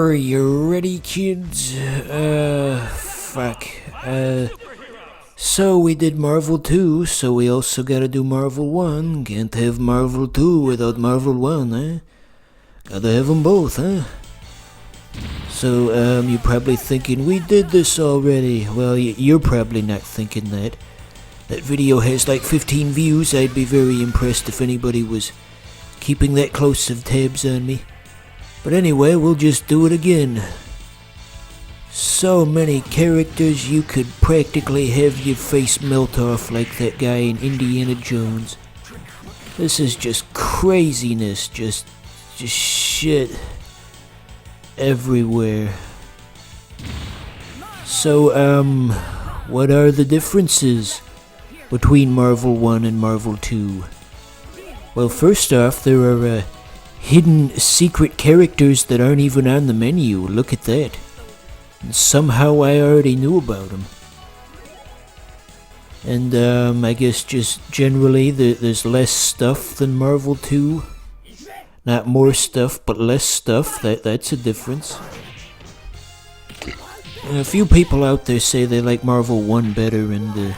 Are you ready, kids? Fuck. So we did Marvel 2, so we also gotta do Marvel 1. Can't have Marvel 2 without Marvel 1, eh? Gotta have them both, huh? So, you're probably thinking, we did this already. Well, you're probably not thinking that. That video has like 15 views. I'd be very impressed if anybody was keeping that close of tabs on me. But anyway, we'll just do it again. So many characters you could practically have your face melt off like that guy in Indiana Jones. This is just craziness, just shit everywhere. So, what are the differences between Marvel 1 and Marvel 2? Well, first off, there are hidden secret characters that aren't even on the menu. Look at that. And somehow I already knew about them. And I guess just generally there's less stuff than Marvel 2. Not more stuff, but less stuff. That's a difference. And a few people out there say they like Marvel 1 better, and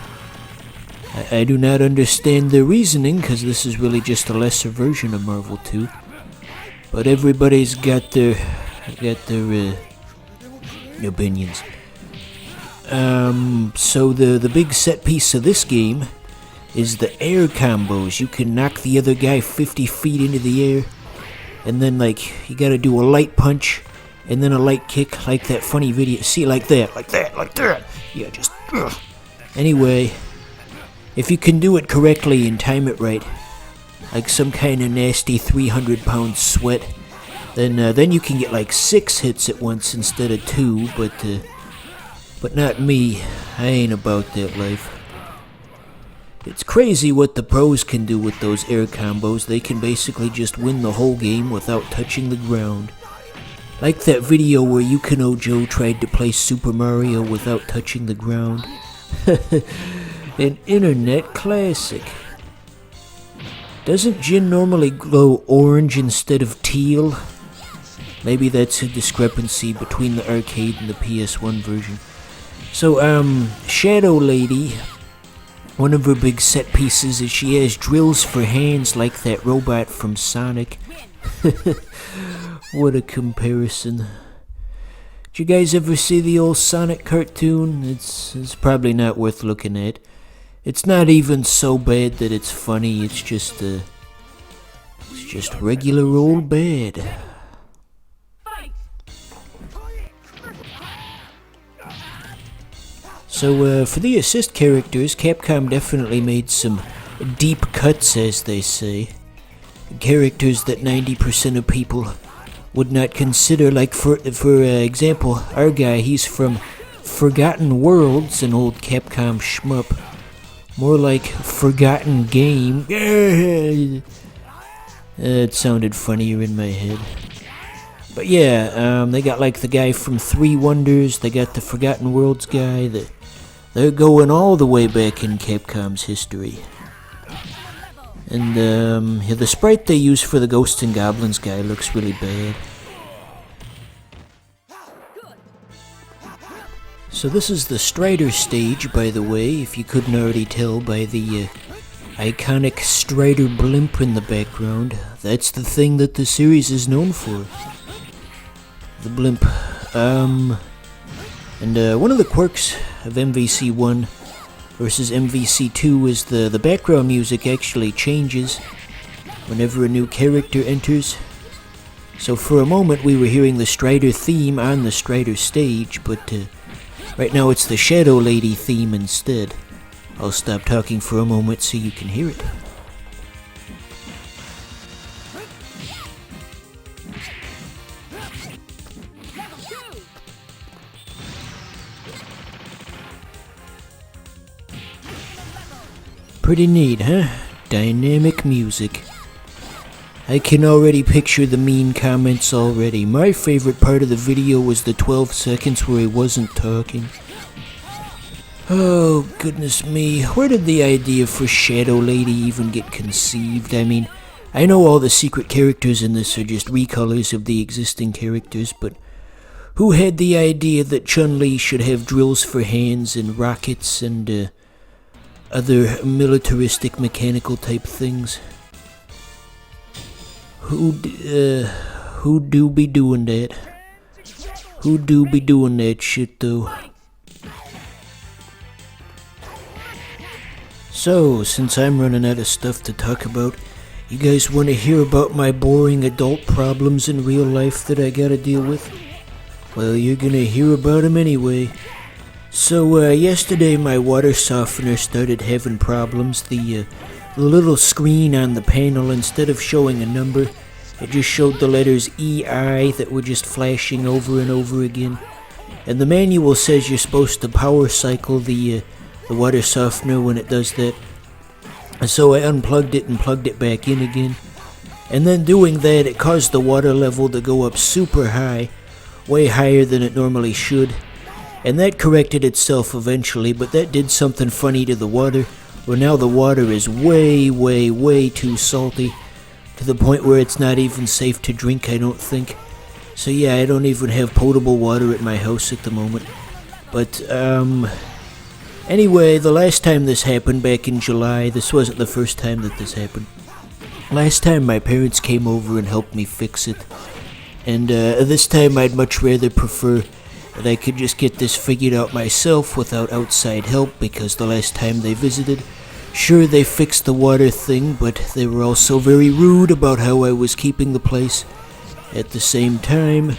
I do not understand their reasoning, because this is really just a lesser version of Marvel 2. But everybody's got their opinions. So the big set piece of this game is the air combos. You can knock the other guy 50 feet into the air, and then you gotta do a light punch, and then a light kick, like that funny video. See, like that. Yeah, just. Ugh. Anyway, if you can do it correctly and time it right, like some kind of nasty 300-pound sweat, then you can get like 6 hits at once instead of 2, but not me. I ain't about that life. It's crazy what the pros can do with those air combos. They can basically just win the whole game without touching the ground. Like that video where Yukino Joe tried to play Super Mario without touching the ground. An internet classic. Doesn't Jin normally glow orange instead of teal? Maybe that's a discrepancy between the arcade and the PS1 version. So, Shadow Lady, one of her big set pieces is she has drills for hands like that robot from Sonic. What a comparison. Did you guys ever see the old Sonic cartoon? It's probably not worth looking at. It's not even so bad that it's funny. It's just regular old bad. So for the assist characters, Capcom definitely made some deep cuts, as they say. Characters that 90% of people would not consider. Like for example, our guy, he's from Forgotten Worlds, an old Capcom shmup. More like Forgotten Game. It sounded funnier in my head. But yeah, they got like the guy from 3 Wonders. They got the Forgotten Worlds guy. They're going all the way back in Capcom's history. And the sprite they use for the Ghosts and Goblins guy looks really bad. So this is the Strider stage, by the way, if you couldn't already tell by the iconic Strider blimp in the background. That's the thing that the series is known for. The blimp. And one of the quirks of MVC 1 versus MVC 2 is the background music actually changes whenever a new character enters. So for a moment we were hearing the Strider theme on the Strider stage, but right now it's the Shadow Lady theme instead. I'll stop talking for a moment so you can hear it. Pretty neat, huh? Dynamic music. I can already picture the mean comments already. My favorite part of the video was the 12 seconds where he wasn't talking. Oh, goodness me. Where did the idea for Shadow Lady even get conceived? I mean, I know all the secret characters in this are just recolors of the existing characters, but Who had the idea that Chun-Li should have drills for hands and rockets and other militaristic mechanical type things? Who do be doing that? Who do be doing that shit though? So, since I'm running out of stuff to talk about, you guys want to hear about my boring adult problems in real life that I gotta deal with? Well, you're gonna hear about them anyway. So, yesterday my water softener started having problems. The little screen on the panel, instead of showing a number, it just showed the letters EI that were just flashing over and over again. And the manual says you're supposed to power cycle the water softener when it does that. So I unplugged it and plugged it back in again. And then doing that, it caused the water level to go up super high, way higher than it normally should. And that corrected itself eventually, but that did something funny to the water, where now the water is way, way, way too salty, to the point where it's not even safe to drink, I don't think. So yeah, I don't even have potable water at my house at the moment. But, anyway, the last time this happened, back in July, this wasn't the first time that this happened. Last time my parents came over and helped me fix it. And this time I'd much rather prefer that I could just get this figured out myself without outside help, because the last time they visited, sure, they fixed the water thing, but they were also very rude about how I was keeping the place at the same time.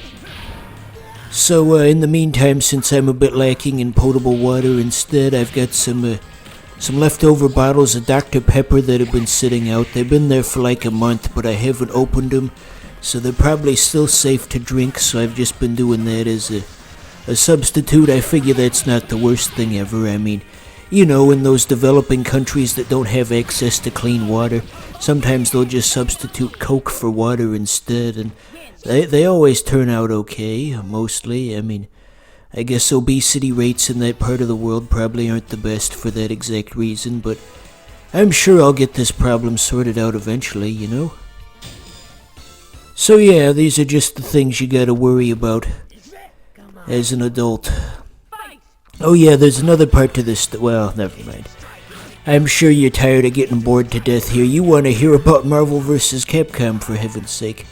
So, in the meantime, since I'm a bit lacking in potable water, instead I've got some leftover bottles of Dr. Pepper that have been sitting out. They've been there for like a month, but I haven't opened them, so they're probably still safe to drink, so I've just been doing that as a substitute. I figure that's not the worst thing ever. I mean, you know, in those developing countries that don't have access to clean water, sometimes they'll just substitute Coke for water instead, and they always turn out okay, mostly. I mean, I guess obesity rates in that part of the world probably aren't the best for that exact reason, but I'm sure I'll get this problem sorted out eventually, you know? So yeah, these are just the things you gotta worry about as an adult. Oh yeah, there's another part to this, well, never mind. I'm sure you're tired of getting bored to death here. You want to hear about Marvel vs. Capcom, for heaven's sake.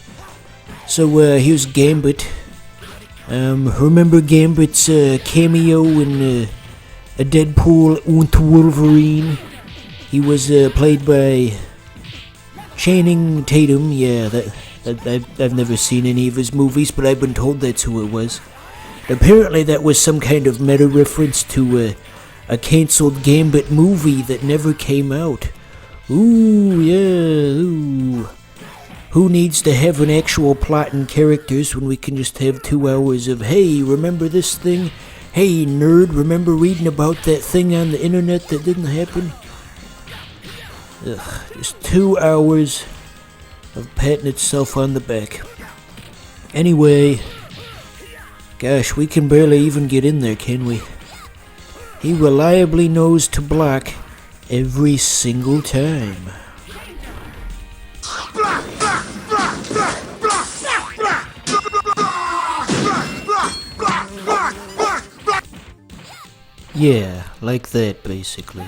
So, here's Gambit. Remember Gambit's cameo in a Deadpool und Wolverine? He was played by Channing Tatum. Yeah, I've never seen any of his movies, but I've been told that's who it was. Apparently that was some kind of meta reference to a cancelled Gambit movie that never came out. Ooh, yeah, ooh. Who needs to have an actual plot and characters when we can just have 2 hours of, hey, remember this thing? Hey, nerd, remember reading about that thing on the internet that didn't happen? Ugh, just 2 hours of patting itself on the back. Anyway, gosh, we can barely even get in there, can we? He reliably knows to block every single time. Yeah, like that, basically.